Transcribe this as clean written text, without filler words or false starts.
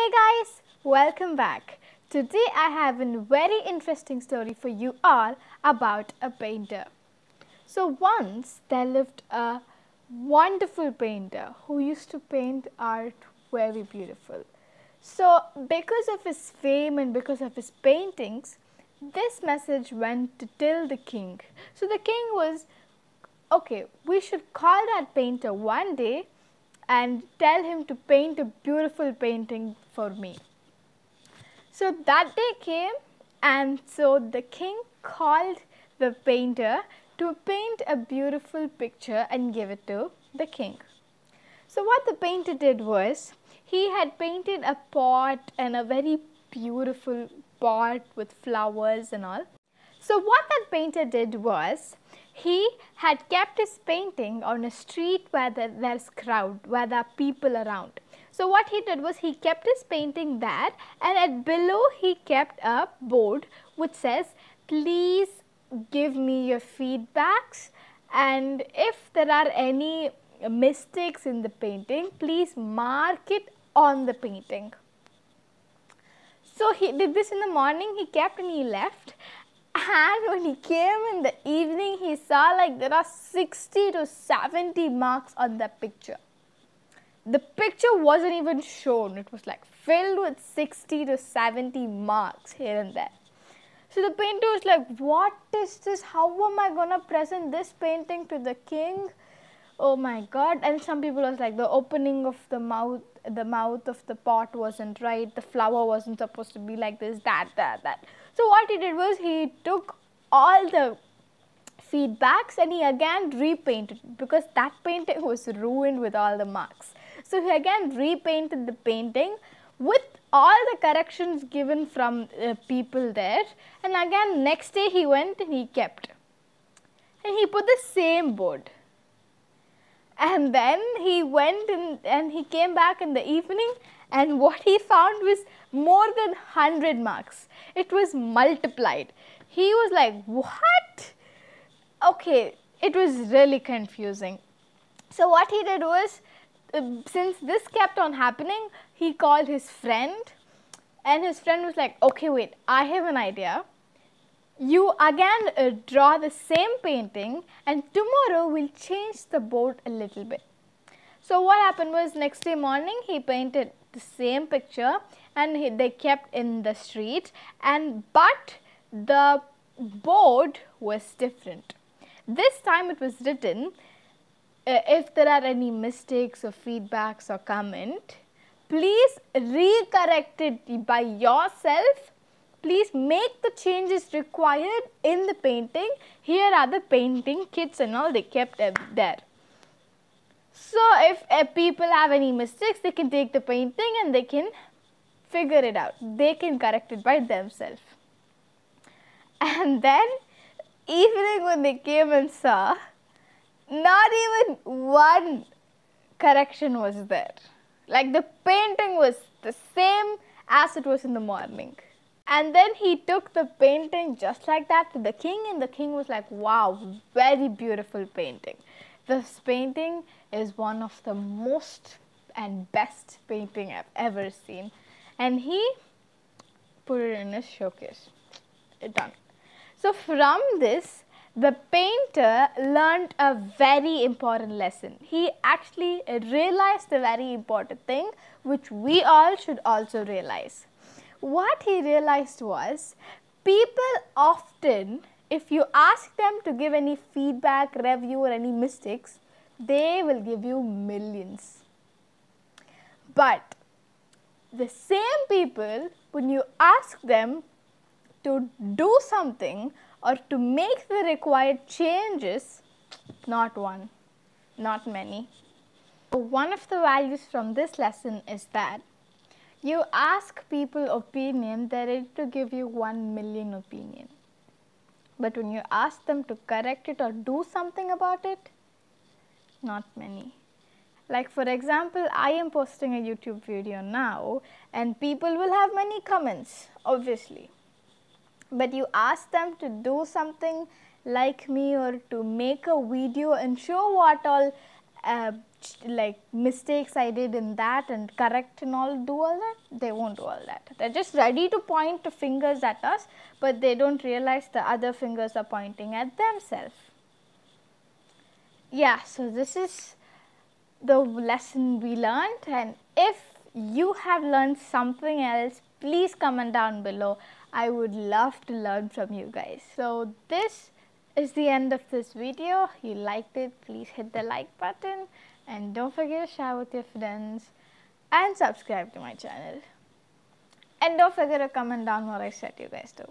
Hey guys, welcome back. Today I have a very interesting story for you all about a painter. So once there lived a wonderful painter who used to paint art very beautiful. So because of his fame and because of his paintings, this message went to till the king. So the king was, okay, we should call that painter one day and tell him to paint a beautiful painting for me. So that day came, and so the king called the painter to paint a beautiful picture and give it to the king. So what the painter did was, he had painted a pot, and a very beautiful pot with flowers and all. So what that painter did was, he had kept his painting on a street where there's crowd, where there are people around. So what he did was, he kept his painting there, and at below he kept a board which says, please give me your feedbacks, and if there are any mistakes in the painting, please mark it on the painting. So he did this in the morning, he kept and he left. And when he came in the evening, he saw like there are 60 to 70 marks on the picture. The picture wasn't even shown. It was like filled with 60 to 70 marks here and there. So the painter was like, what is this? How am I going to present this painting to the king? Oh my God. And some people was like, the opening of the mouth of the pot wasn't right. The flower wasn't supposed to be like this, that. So what he did was, he took all the feedbacks and he again repainted, because that painting was ruined with all the marks. So he again repainted the painting with all the corrections given from people there, and again next day he went and he kept. And he put the same board. And then he went and he came back in the evening, and what he found was more than 100 marks. It was multiplied. He was like, what? Okay, it was really confusing. So what he did was, since this kept on happening, he called his friend, and his friend was like, okay, wait, I have an idea. You again draw the same painting, and tomorrow we'll change the board a little bit. So what happened was, next day morning he painted the same picture, and they kept in the street, but the board was different. This time it was written, if there are any mistakes or feedbacks or comment, please recorrect it by yourself. Please make the changes required in the painting. Here are the painting kits and all, they kept there. So if people have any mistakes, they can take the painting and they can figure it out. They can correct it by themselves. And then evening when they came and saw, not even one correction was there. Like the painting was the same as it was in the morning. And then he took the painting just like that to the king, and the king was like, wow, very beautiful painting. This painting is one of the most and best painting I've ever seen. And he put it in his showcase. Done. So from this, the painter learned a very important lesson. He actually realized a very important thing, which we all should also realize. What he realized was, people often, if you ask them to give any feedback, review or any mistakes, they will give you millions. But the same people, when you ask them to do something or to make the required changes, not one, not many. One of the values from this lesson is that you ask people opinion, they're ready to give you 1 million opinion. But when you ask them to correct it or do something about it, not many. Like for example, I am posting a YouTube video now, and people will have many comments, obviously. But you ask them to do something like me, or to make a video and show what all like mistakes I did in that and correct and all, do all that. They won't do all that. They're just ready to point the fingers at us, but they don't realize the other fingers are pointing at themselves. Yeah, so this is the lesson we learned, and if you have learned something else, please comment down below. I would love to learn from you guys. So this is the end of this video. If you liked it, please hit the like button and don't forget to share with your friends and subscribe to my channel. And don't forget to comment down what I said you guys do.